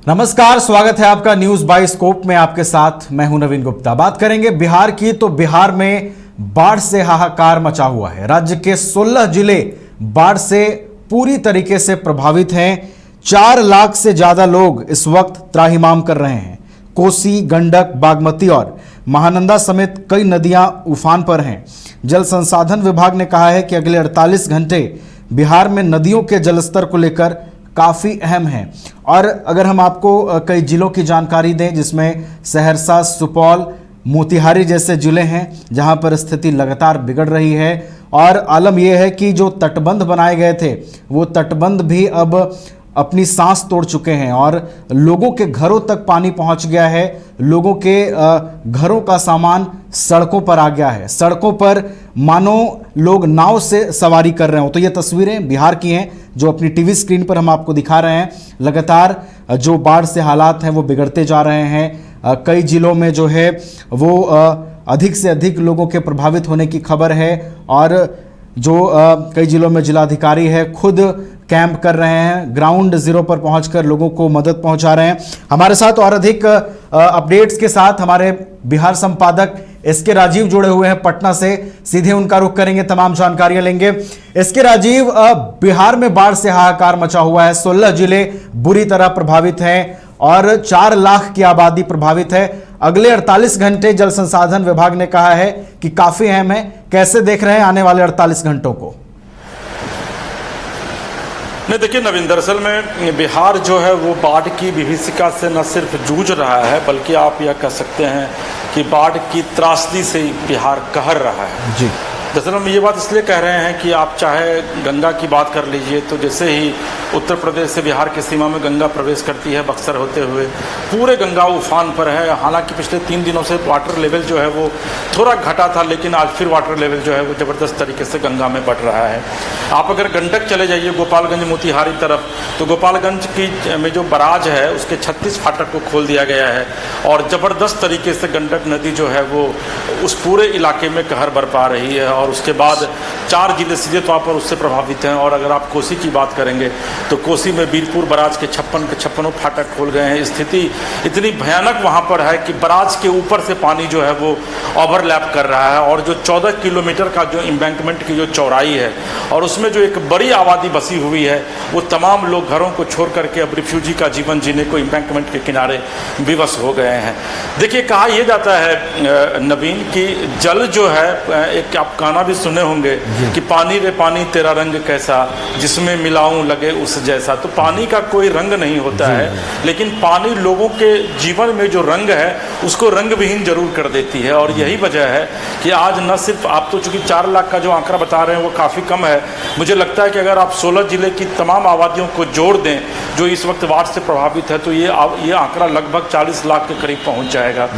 नमस्कार, स्वागत है आपका न्यूज बाय स्कोप में। आपके साथ मैं हूं नवीन गुप्ता। बात करेंगे बिहार की, तो बिहार में बाढ़ से हाहाकार मचा हुआ है। राज्य के 16 जिले बाढ़ से पूरी तरीके से प्रभावित हैं। 4 लाख से ज्यादा लोग इस वक्त त्राहिमाम कर रहे हैं। कोसी, गंडक, बागमती और महानंदा समेत कई नदियां उफान पर हैं। जल संसाधन विभाग ने कहा है कि अगले 48 घंटे बिहार में नदियों के जलस्तर को लेकर काफ़ी अहम है। और अगर हम आपको कई जिलों की जानकारी दें, जिसमें सहरसा, सुपौल, मोतिहारी जैसे जिले हैं जहां पर स्थिति लगातार बिगड़ रही है। और आलम यह है कि जो तटबंध बनाए गए थे वो तटबंध भी अब अपनी सांस तोड़ चुके हैं और लोगों के घरों तक पानी पहुंच गया है। लोगों के घरों का सामान सड़कों पर आ गया है। सड़कों पर मानो लोग नाव से सवारी कर रहे हो। तो ये तस्वीरें बिहार की हैं जो अपनी टीवी स्क्रीन पर हम आपको दिखा रहे हैं। लगातार जो बाढ़ से हालात हैं वो बिगड़ते जा रहे हैं। कई जिलों में जो है वो अधिक से अधिक लोगों के प्रभावित होने की खबर है। और जो कई जिलों में जिलाधिकारी है खुद कैंप कर रहे हैं, ग्राउंड जीरो पर पहुंचकर लोगों को मदद पहुंचा रहे हैं। हमारे साथ और अधिक अपडेट्स के साथ हमारे बिहार संपादक एसके राजीव जुड़े हुए हैं पटना से। सीधे उनका रुख करेंगे, तमाम जानकारियां लेंगे। एसके राजीव, बिहार में बाढ़ से हाहाकार मचा हुआ है। 16 जिले बुरी तरह प्रभावित हैं और 4 लाख की आबादी प्रभावित है। अगले 48 घंटे जल संसाधन विभाग ने कहा है कि काफी अहम है। कैसे देख रहे हैं आने वाले 48 घंटों को? नहीं, देखिए नवीन, दरअसल में बिहार जो है वो बाढ़ की विभीषिका से न सिर्फ जूझ रहा है, बल्कि आप यह कह सकते हैं कि बाढ़ की त्रासदी से बिहार कहर रहा है। जी, दरअसल हम ये बात इसलिए कह रहे हैं कि आप चाहे गंगा की बात कर लीजिए, तो जैसे ही उत्तर प्रदेश से बिहार की सीमा में गंगा प्रवेश करती है बक्सर होते हुए, पूरे गंगा उफान पर है। हालांकि पिछले 3 दिनों से वाटर लेवल जो है वो थोड़ा घटा था, लेकिन आज फिर वाटर लेवल जो है वो ज़बरदस्त तरीके से गंगा में बढ़ रहा है। आप अगर गंडक चले जाइए गोपालगंज, मोतिहारी तरफ, तो गोपालगंज की में जो बराज है उसके 36 फाटक को खोल दिया गया है और ज़बरदस्त तरीके से गंडक नदी जो है वो उस पूरे इलाके में कहर बरपा रही है। और उसके बाद 4 जिले सीधे तौर पर उससे प्रभावित हैं। और अगर आप कोसी की बात करेंगे तो कोसी में बीरपुर बराज के 56 फाटक खोल गए हैं। स्थिति इतनी भयानक वहाँ पर है कि बराज के ऊपर से पानी जो है वो ओवरलैप कर रहा है। और जो 14 किलोमीटर का जो एम्बैंकमेंट की जो चौड़ाई है और उसमें जो एक बड़ी आबादी बसी हुई है, वो तमाम लोग घरों को छोड़ करके अब रिफ्यूजी का जीवन जीने को एम्बैंकमेंट के किनारे विवश हो गए हैं। देखिए, कहा यह जाता है नवीन कि जल जो है, एक आप गाना भी सुने होंगे कि पानी रे पानी तेरा रंग कैसा, जिसमें मिलाऊं लगे उस जैसा। तो पानी का कोई रंग नहीं होता है, लेकिन पानी लोगों के जीवन में जो रंग है उसको रंग विहीन जरूर कर देती है। और यही वजह है कि आज न सिर्फ आप, तो चूंकि 4 लाख का जो आंकड़ा बता रहे हैं वो काफ़ी कम है, मुझे लगता है कि अगर आप 16 जिले की तमाम आबादियों को जोड़ दें जो इस वक्त बाढ़ से प्रभावित है, तो ये आंकड़ा लगभग 40 लाख के करीब पहुँच जाएगा।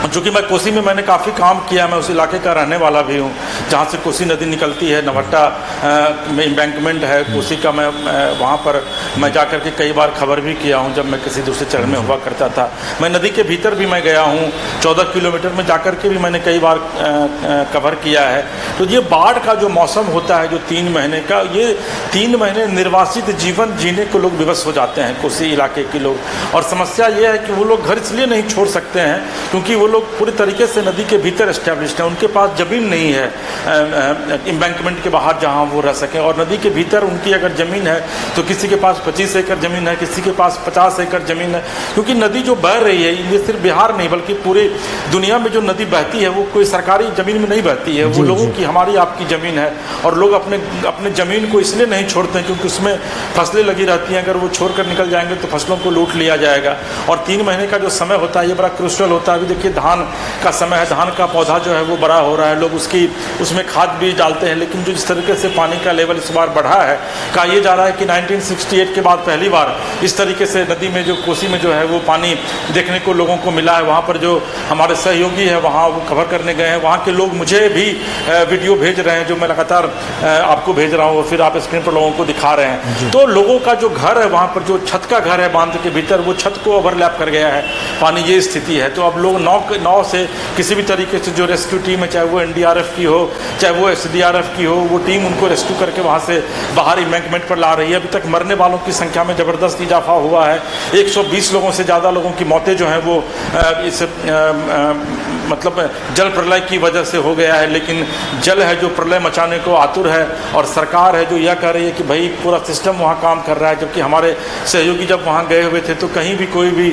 चूँकि मैं कोसी में मैंने काफ़ी काम किया, मैं उस इलाके का रहने वाला भी हूँ जहाँ से कोसी नदी निकलती है। नवट्टा में एम्बैंकमेंट है कोसी का। मैं वहाँ पर मैं जाकर के कई बार खबर भी किया हूँ जब मैं किसी दूसरे चरण में हुआ करता था। मैं नदी के भीतर भी मैं गया हूँ, 14 किलोमीटर में जाकर के भी मैंने कई बार कवर किया है। तो ये बाढ़ का जो मौसम होता है जो 3 महीने का, ये 3 महीने निर्वासित जीवन जीने को लोग विवश हो जाते हैं कोसी इलाके के लोग। और समस्या ये है कि वो लोग घर इसलिए नहीं छोड़ सकते हैं क्योंकि वो लोग पूरी तरीके से नदी के भीतर एस्टैब्लिश्ड हैं। उनके पास ज़मीन नहीं है एम्बैंकमेंट के बाहर जहां वो रह सकें। और नदी के भीतर उनकी अगर ज़मीन है तो किसी के पास 25 एकड़ ज़मीन है, किसी के पास 50 एकड़ ज़मीन है। क्योंकि नदी जो बह रही है, ये सिर्फ बिहार नहीं बल्कि पूरी दुनिया में जो नदी बहती है वो कोई सरकारी ज़मीन में नहीं बहती है, वो लोगों की, हमारी आपकी ज़मीन है। और लोग अपने ज़मीन को इसलिए नहीं छोड़ते हैं क्योंकि उसमें फसलें लगी रहती हैं। अगर वो छोड़ कर निकल जाएंगे तो फसलों को लूट लिया जाएगा। और 3 महीने का जो समय होता है ये बड़ा क्रूशियल होता है। अभी देखिए धान का समय है, धान का पौधा जो है वो बड़ा हो रहा है, लोग उसमें खाद बीज डालते हैं। लेकिन जो जिस तरीके से पानी का लेवल इस बार बढ़ा है, कहा यह जा रहा है कि 1968 के बाद पहली बार इस तरीके से नदी में जो कोसी में जो है वो पानी देखने को लोगों को मिला है। वहाँ पर जो हमारे सहयोगी है वहाँ वो कवर करने गए हैं, वहाँ के लोग मुझे भी वीडियो भेज रहे हैं जो मैं लगातार आपको भेज रहा हूँ, फिर आप स्क्रीन पर लोगों को दिखा रहे हैं। तो लोगों का जो घर है वहाँ पर, जो छत का घर है बांध के भीतर, वो छत को ओवरलैप कर गया है पानी, ये स्थिति है। तो अब लोग नाव नाव से किसी भी तरीके से जो रेस्क्यू टीम है, चाहे वो एनडीआरएफ की हो, चाहे वो एसडीआरएफ की हो, वो टीम उनको रेस्क्यू करके वहाँ से बाहर एम्बैंकमेंट पर ला रही है। अभी तक मरने वालों की संख्या में ज़बरदस्त इजाफा हुआ है। 120 लोगों से ज़्यादा लोगों की मौतें जो हैं वो इस मतलब जल प्रलय की वजह से हो गया है। लेकिन जल है जो प्रलय मचाने को आतुर है, और सरकार है जो यह कह रही है कि भाई पूरा सिस्टम वहाँ काम कर रहा है, जबकि हमारे सहयोगी जब वहाँ गए हुए थे तो कहीं भी कोई भी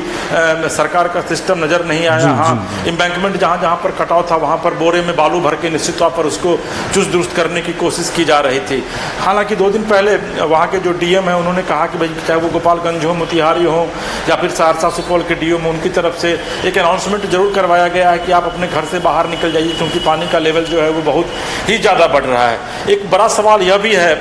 सरकार का सिस्टम नज़र नहीं आया। हाँ, एम्बैंकमेंट जहाँ जहाँ पर कटाव था वहाँ पर बोरे में बालू भर के निश्चित तौर पर उसको चुस्त दुरुस्त करने की कोशिश की जा रही थी। हालांकि 2 दिन पहले वहाँ के जो डीएम है उन्होंने कहा कि भाई चाहे वो गोपालगंज हो, मोतिहारी हो या फिर सहरसा सुपौल के डीएम हो, उनकी तरफ से एक अनाउंसमेंट जरूर करवाया गया है कि आप अपने घर से बाहर निकल जाइए, क्योंकि पानी का लेवल जो है वो बहुत ही ज़्यादा बढ़ रहा है। एक बड़ा सवाल यह भी है,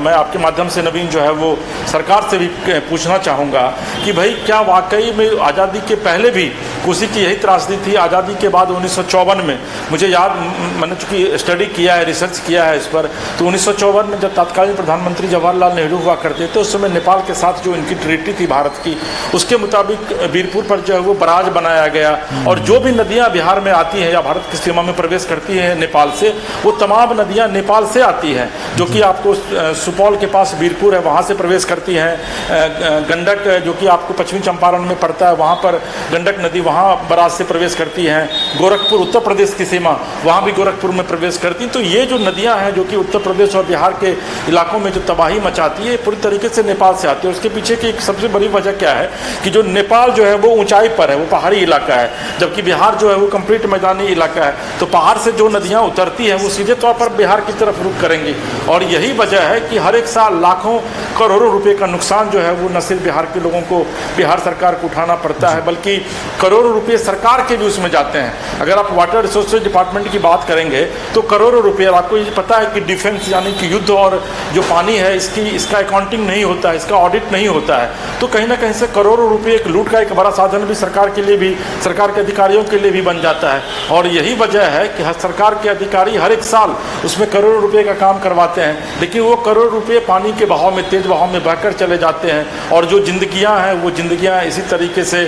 मैं आपके माध्यम से नवीन जो है वो सरकार से भी पूछना चाहूँगा कि भाई क्या वाकई में आज़ादी के पहले भी कोसी की यही त्रासदी थी? आज़ादी के बाद 1954 में, मुझे याद, मैंने चूँकि स्टडी किया है, रिसर्च किया है इस पर, तो 1954 में जब तत्कालीन प्रधानमंत्री जवाहरलाल नेहरू हुआ करते थे, उस समय नेपाल के साथ जो इनकी ट्रीटी थी भारत की, उसके मुताबिक वीरपुर पर जो है वो बराज बनाया गया, और जो भी नदियाँ बिहार में आती हैं या भारत की सीमा में प्रवेश करती हैं नेपाल से, वो तमाम नदियाँ नेपाल से आती हैं, जो कि आपको सुपौल के पास वीरपुर है वहाँ से प्रवेश करती हैं। गंडक जो कि आपको पश्चिमी चंपारण में पड़ता है, वहाँ पर गंडक नदी वहाँ बराज से प्रवेश करती हैं। गोरखपुर उत्तर प्रदेश की सीमा, वहाँ भी गोरखपुर में प्रवेश करती हैं। तो ये जो नदियाँ हैं जो कि उत्तर प्रदेश और बिहार के इलाकों में जो तबाही मचाती है, पूरी तरीके से नेपाल से आती है। उसके पीछे की एक सबसे बड़ी वजह क्या है कि जो नेपाल जो है वो ऊंचाई पर है, वो पहाड़ी इलाका है, जबकि बिहार जो है वो कंप्लीट मैदानी इलाका है। तो पहाड़ से जो नदियाँ उतरती हैं वो सीधे तौर पर बिहार की तरफ रुख करेंगी, और यही वजह है कि हर एक साल लाखों करोड़ों रुपए का नुकसान जो है वो न सिर्फ बिहार के लोगों को, बिहार सरकार को उठाना पड़ता है, बल्कि करोड़ों रुपए सरकार के भी उसमें जाते हैं। अगर आप वाटर रिसोर्सेज डिपार्टमेंट की बात करेंगे तो करोड़ों रुपए, आपको ये पता है कि डिफेंस यानी कि युद्ध और जो पानी है इसका अकाउंटिंग नहीं होता है, इसका ऑडिट नहीं होता है, तो कहीं ना कहीं से करोड़ों रुपए एक लूट का एक बड़ा साधन भी सरकार के लिए भी, सरकार के अधिकारियों के लिए भी बन जाता है। और यही वजह है कि सरकार के अधिकारी हर एक साल उसमें करोड़ों रुपए का काम करवाते हैं, लेकिन वो करोड़ रुपए पानी के बहाव में, तेज बहाव में बहकर चले जाते हैं, और जो जिंदगियां हैं वो जिंदगियां इसी तरीके से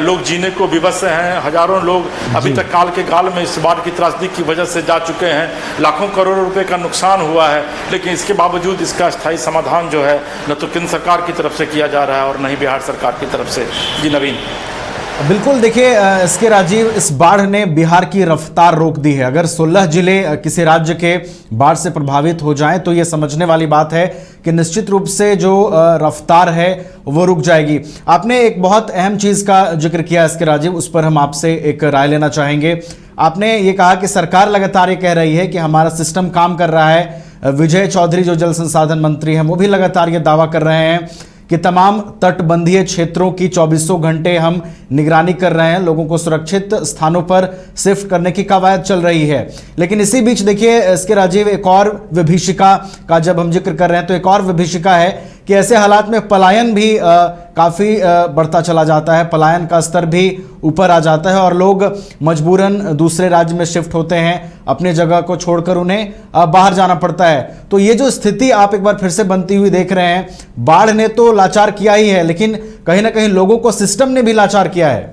लोग जीने को विवश हैं। हजारों लोग अभी तक काल के गाल में इस बाढ़ की त्रासदी की वजह से जा चुके हैं, लाखों करोड़ों रुपए का नुकसान हुआ है, लेकिन इसके बावजूद इसका स्थायी समाधान जो है न तो केंद्र सरकार की तरफ से किया जा रहा है और न ही बिहार सरकार की तरफ से। जी नवीन। बिल्कुल, देखिए इसके राजीव, इस बाढ़ ने बिहार की रफ्तार रोक दी है। अगर 16 जिले किसी राज्य के बाढ़ से प्रभावित हो जाएं तो ये समझने वाली बात है कि निश्चित रूप से जो रफ्तार है वो रुक जाएगी। आपने एक बहुत अहम चीज़ का जिक्र किया इसके राजीव, उस पर हम आपसे एक राय लेना चाहेंगे। आपने ये कहा कि सरकार लगातार ये कह रही है कि हमारा सिस्टम काम कर रहा है। विजय चौधरी जो जल संसाधन मंत्री हैं वो भी लगातार ये दावा कर रहे हैं कि तमाम तटबंधीय क्षेत्रों की 24 घंटे हम निगरानी कर रहे हैं, लोगों को सुरक्षित स्थानों पर शिफ्ट करने की कवायद चल रही है। लेकिन इसी बीच देखिए इसके राजीव, एक और विभीषिका का जब हम जिक्र कर रहे हैं तो एक और विभीषिका है कि ऐसे हालात में पलायन भी काफ़ी बढ़ता चला जाता है, पलायन का स्तर भी ऊपर आ जाता है और लोग मजबूरन दूसरे राज्य में शिफ्ट होते हैं, अपने जगह को छोड़कर उन्हें बाहर जाना पड़ता है। तो ये जो स्थिति आप एक बार फिर से बनती हुई देख रहे हैं, बाढ़ ने तो लाचार किया ही है, लेकिन कहीं ना कहीं लोगों को सिस्टम ने भी लाचार किया है।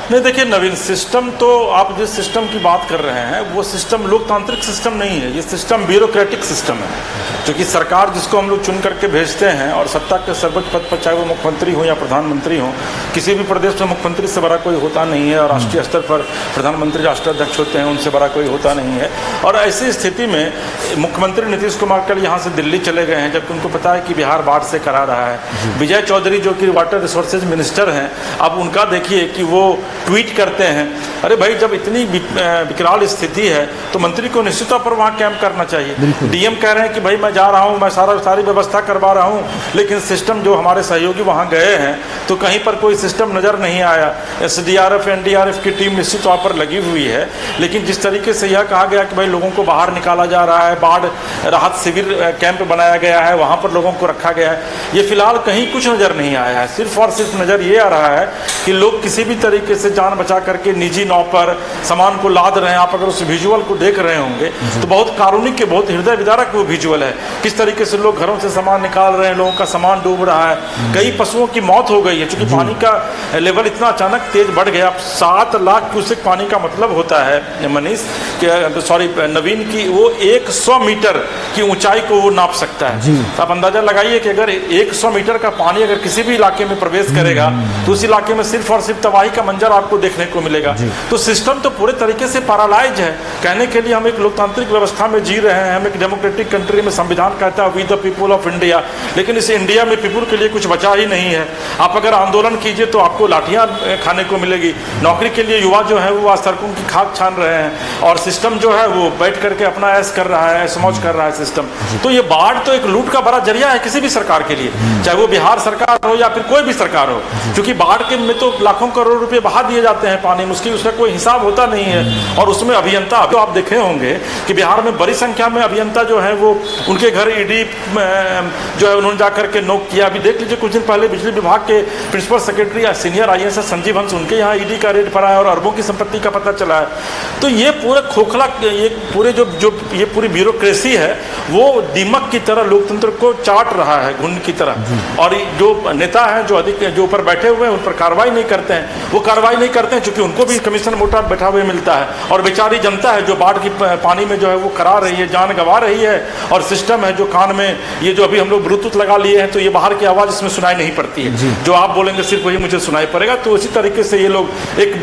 नहीं, देखिए नवीन, सिस्टम तो आप जिस सिस्टम की बात कर रहे हैं वो सिस्टम लोकतांत्रिक सिस्टम नहीं है, ये सिस्टम ब्यूरोक्रेटिक सिस्टम है। क्योंकि सरकार जिसको हम लोग चुन करके भेजते हैं और सत्ता के सर्वोच्च पद पर, चाहे वो मुख्यमंत्री हो या प्रधानमंत्री हो, किसी भी प्रदेश में मुख्यमंत्री से बड़ा कोई होता नहीं है, और राष्ट्रीय स्तर पर प्रधानमंत्री राष्ट्राध्यक्ष होते हैं, उनसे बड़ा कोई होता नहीं है। और ऐसी स्थिति में मुख्यमंत्री नीतीश कुमार कल यहाँ से दिल्ली चले गए हैं, जबकि उनको पता है कि बिहार बाढ़ से करा रहा है। विजय चौधरी जो कि वाटर रिसोर्सेज मिनिस्टर हैं, अब उनका देखिए कि वो ट्वीट करते हैं, अरे भाई जब इतनी विकराल स्थिति है तो मंत्री को निश्चित तौर पर वहाँ कैंप करना चाहिए। डीएम कह रहे हैं कि भाई मैं जा रहा हूँ, मैं सारी व्यवस्था करवा रहा हूँ, लेकिन सिस्टम जो हमारे सहयोगी वहाँ गए हैं तो कहीं पर कोई सिस्टम नज़र नहीं आया। एसडीआरएफ एनडीआरएफ की टीम निश्चित तौर पर लगी हुई है, लेकिन जिस तरीके से यह कहा गया कि भाई लोगों को बाहर निकाला जा रहा है, बाढ़ राहत शिविर कैंप बनाया गया है, वहाँ पर लोगों को रखा गया है, ये फिलहाल कहीं कुछ नज़र नहीं आया है। सिर्फ और सिर्फ नज़र ये आ रहा है कि लोग किसी भी तरीके से जान बचा करके निजी नाव पर सामान को लाद रहे हैं। आप अगर उस विजुअल को देख रहे होंगे तो बहुत कारुणिक के, बहुत हृदय विदारक वो विजुअल है। किस तरीके से लोग घरों से सामान निकाल रहे हैं, लोगों का सामान डूब रहा है, कई पशुओं की मौत हो गई है क्योंकि पानी का लेवल इतना अचानक तेज बढ़ गया। 7 लाख क्यूसेक पानी का मतलब होता है मनीष, सॉरी नवीन, की वो 100 मीटर की ऊंचाई को वो नाप सकता है। तो आप अंदाजा लगाइए कि अगर 100 मीटर का पानी अगर किसी भी इलाके में प्रवेश करेगा तो उस इलाके में सिर्फ और सिर्फ तबाही का मंजर आपको देखने को मिलेगा। तो सिस्टम तो पूरे तरीके से पैरालाइज है। कहने के लिए हम एक लोकतांत्रिक व्यवस्था में जी रहे हैं, हम एक डेमोक्रेटिक कंट्री में संविधान कहता है we the people of India, लेकिन इस इंडिया में पीपुल के लिए कुछ बचा ही नहीं है। आप अगर आंदोलन कीजिए तो आपको लाठियां खाने को मिलेगी। नौकरी के लिए युवा जो है वो आज सड़कों की खाक छान रहे हैं और सिस्टम जो है वो बैठ करके अपना ऐश कर रहा है, ऐश-मौज कर रहा है सिस्टम। तो ये बाढ़ तो एक लूट का बड़ा जरिया है किसी भी सरकार के लिए, चाहे वो बिहार सरकार हो या फिर कोई भी सरकार हो, क्योंकि बाढ़ के में तो लाखों करोड़ रुपए बहा दिए जाते हैं पानी में, उसका कोई हिसाब होता नहीं है। और उसमें अभियंता तो आप देखे होंगे कि बिहार में बड़ी संख्या में अभियंता जो है वो उनके घर ईडी जो है उन्होंने जाकर के नोक किया। अभी देख लीजिए कुछ दिन पहले बिजली विभाग के प्रिंसिपल सेक्रेटरी या सीनियर IAS संजीव हंस, उनके यहाँ ईडी का रेड पड़ा है और अरबों की संपत्ति का पता चला है। तो ये पूरा खोखला, ये पूरे जो ये पूरी ब्यूरोक्रेसी है वो दीमक की तरह लोकतंत्र को चाट रहा है, घुन की तरह। और जो नेता हैं जो अधिक जो ऊपर बैठे हुए हैं उन पर कार्रवाई नहीं करते हैं, वो कार्रवाई नहीं करते हैं क्योंकि उनको भी कमीशन मोटा बैठा हुए मिलता है। और बेचारी जनता है जो बाढ़ की पानी में जो है वो करा रही है, जान गंवा रही है। और सिस्टम है जो कान में ये जो अभी हम लोग ब्लूटूथ लगा लिए हैं तो ये बाहर की आवाज़ इसमें सुनाई नहीं पड़ती है, जो आप बोलेंगे सिर्फ वही मुझे सुनाई पड़ेगा। तो इसी तरीके से ये लोग एक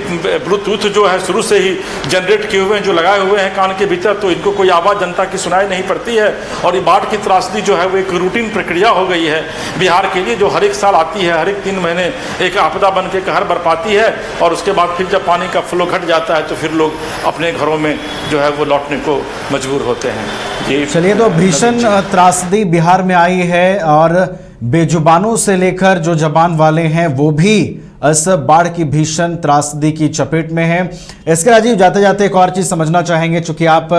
ब्लूटूथ जो है शुरू से ही जनरेट किए हुए हैं, जो लगाए हुए हैं कान के भीतर, तो इनको कोई आवाज़ जनता की सुनाई नहीं पड़ती है। और ये बाढ़ की त्रासदी जो है वो एक रूटीन प्रक्रिया हो गई है बिहार के लिए, जो हर एक साल आती है, हर एक 3 महीने एक आपदा बन के कहर बरपाती है। और उसके बाद फिर जब पानी का फ्लो घट जाता है तो फिर लोग अपने घरों में जो है वो लौटने को मजबूर होते हैं। जी चलिए, तो भीषण त्रासदी बिहार में आई है और बेजुबानों से लेकर जो जबान वाले हैं वो भी इस बाढ़ की भीषण त्रासदी की चपेट में है। इसके राजीव, जाते जाते एक और चीज समझना चाहेंगे, चूंकि आप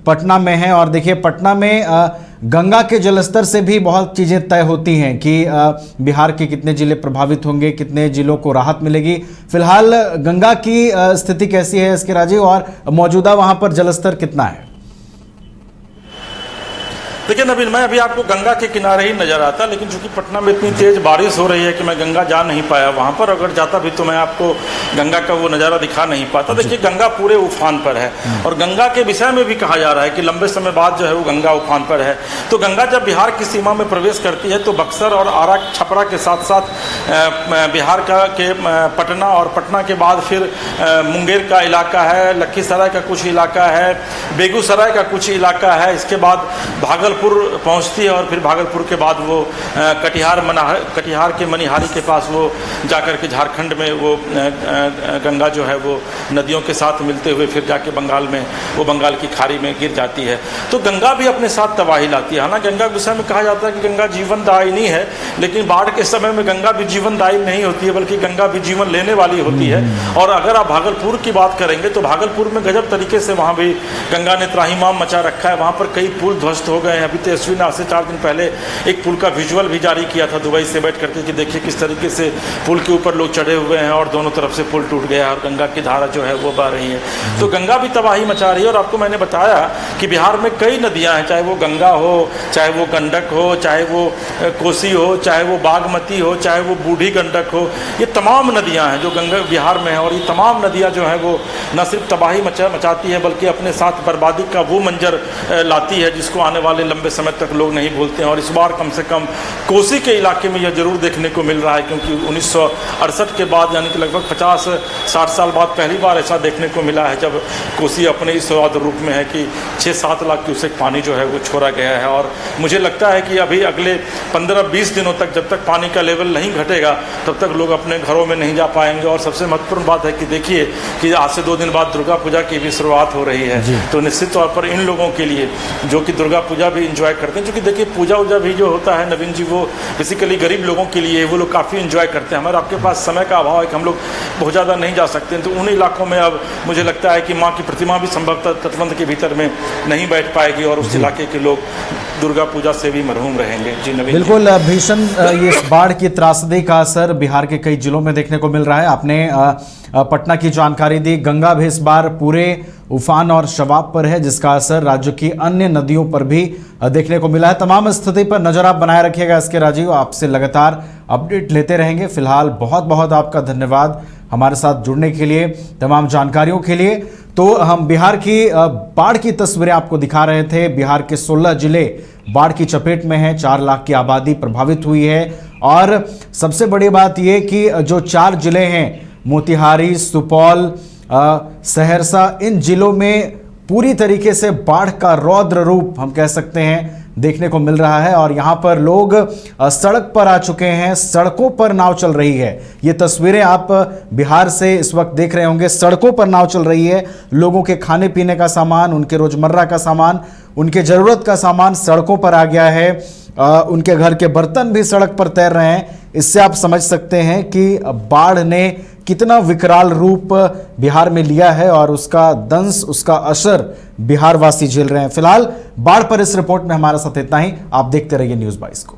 पटना में हैं और देखिए पटना में गंगा के जलस्तर से भी बहुत चीज़ें तय होती हैं कि बिहार के कितने जिले प्रभावित होंगे, कितने जिलों को राहत मिलेगी। फिलहाल गंगा की स्थिति कैसी है इसके राजीव, और मौजूदा वहां पर जलस्तर कितना है? देखिए नवीन, मैं अभी आपको गंगा के किनारे ही नजर आता, लेकिन चूंकि पटना में इतनी तेज बारिश हो रही है कि मैं गंगा जा नहीं पाया वहाँ पर। अगर जाता भी तो मैं आपको गंगा का वो नज़ारा दिखा नहीं पाता। देखिए गंगा पूरे उफान पर है और गंगा के विषय में भी कहा जा रहा है कि लंबे समय बाद जो है वो गंगा उफान पर है। तो गंगा जब बिहार की सीमा में प्रवेश करती है तो बक्सर और आरा छपरा के साथ साथ बिहार के पटना, और पटना के बाद फिर मुंगेर का इलाका है, लखीसराय का कुछ इलाका है, बेगूसराय का कुछ इलाका है। इसके बाद भागलपुर पहुंचती है और फिर भागलपुर के बाद वो कटिहार के मनिहारी के पास वो जाकर के झारखंड में वो गंगा जो है वो नदियों के साथ मिलते हुए फिर जाके बंगाल में वो बंगाल की खाड़ी में गिर जाती है। तो गंगा भी अपने साथ तबाही लाती है। हालांकि गंगा के विषय में कहा जाता है कि गंगा जीवनदायिनी है, लेकिन बाढ़ के समय में गंगा भी जीवनदायी नहीं होती है, बल्कि गंगा भी जीवन लेने वाली होती है। और अगर आप भागलपुर की बात करेंगे तो भागलपुर में गजब तरीके से वहाँ भी गंगा ने त्राहिमाम मचा रखा है। वहाँ पर कई पुल ध्वस्त हो गए हैं। अभी तेजस्वी ने आज से 4 दिन पहले एक पुल का विजुअल भी जारी किया था दुबई से बैठ करके कि देखिए किस तरीके से पुल के ऊपर लोग चढ़े हुए हैं और दोनों तरफ से पुल टूट गया और गंगा की धारा जो है वो बह रही है। तो गंगा भी तबाही मचा रही है। और आपको मैंने बताया कि बिहार में कई नदियां हैं, चाहे वो गंगा हो, चाहे वो गंडक हो, चाहे वो कोसी हो, चाहे वो बागमती हो, चाहे वो बूढ़ी गंडक हो। ये तमाम नदियां हैं जो गंगा बिहार में है और ये तमाम नदियां जो हैं वो न सिर्फ तबाही मचाती है बल्कि अपने साथ बर्बादी का वो मंजर लाती है जिसको आने वाले लंबे समय तक लोग नहीं भूलते हैं। और इस बार कम से कम कोसी के इलाके में यह जरूर देखने को मिल रहा है, क्योंकि 1968 के बाद यानी कि लगभग 50-60 साल बाद पहली बार ऐसा देखने को मिला है जब कोसी अपने इस रूप में है कि 6-7 लाख क्यूसेक पानी जो है वो छोड़ा गया है। और मुझे लगता है कि अभी अगले 15-20 दिनों तक जब तक पानी का लेवल नहीं घटेगा तब तक लोग अपने घरों में नहीं जा पाएंगे। और सबसे महत्वपूर्ण बात है कि देखिए कि आज से 2 दिन बाद दुर्गा पूजा की भी शुरुआत हो रही है। तो निश्चित तौर पर इन लोगों के लिए जो कि दुर्गा पूजा भी इंजॉय करते हैं, क्योंकि देखिए पूजा वूजा भी जो होता है नवीन जी, वो बेसिकली गरीब लोगों के लिए वो लोग काफ़ी इंजॉय करते हैं। हमारे आपके पास समय का अभाव है कि हम लोग बहुत ज़्यादा नहीं जा सकते हैं, तो उन इलाकों में अब मुझे लगता है कि माँ की प्रतिमा भी संभवतः तटबंध के भीतर में नहीं बैठ पाएगी और उस इलाके के लोग दुर्गा पूजा से भी मरहूम रहेंगे। जी नवीन, बिल्कुल भीषण ये इस बाढ़ की त्रासदी का असर बिहार के कई जिलों में देखने को मिल रहा है। आपने पटना की जानकारी दी। गंगा भी इस बार पूरे उफान और शवाब पर है, जिसका असर राज्य की अन्य नदियों पर भी देखने को मिला है। तमाम स्थिति पर नजर आप बनाए रखिएगा इसके राजीव, आपसे लगातार अपडेट लेते रहेंगे। फिलहाल बहुत बहुत आपका धन्यवाद हमारे साथ जुड़ने के लिए, तमाम जानकारियों के लिए। तो हम बिहार की बाढ़ की तस्वीरें आपको दिखा रहे थे। बिहार के 16 जिले बाढ़ की चपेट में हैं, 4 लाख की आबादी प्रभावित हुई है। और सबसे बड़ी बात यह कि जो 4 जिले हैं, मोतिहारी, सुपौल, सहरसा, इन जिलों में पूरी तरीके से बाढ़ का रौद्र रूप हम कह सकते हैं देखने को मिल रहा है। और यहाँ पर लोग सड़क पर आ चुके हैं, सड़कों पर नाव चल रही है। ये तस्वीरें आप बिहार से इस वक्त देख रहे होंगे, सड़कों पर नाव चल रही है। लोगों के खाने पीने का सामान, उनके रोजमर्रा का सामान, उनके ज़रूरत का सामान सड़कों पर आ गया है। उनके घर के बर्तन भी सड़क पर तैर रहे हैं। इससे आप समझ सकते हैं कि बाढ़ ने कितना विकराल रूप बिहार में लिया है और उसका दंश, उसका असर बिहार वासी झेल रहे हैं। फिलहाल बाढ़ पर इस रिपोर्ट में हमारे साथ इतना ही। आप देखते रहिए न्यूज़ 22 को।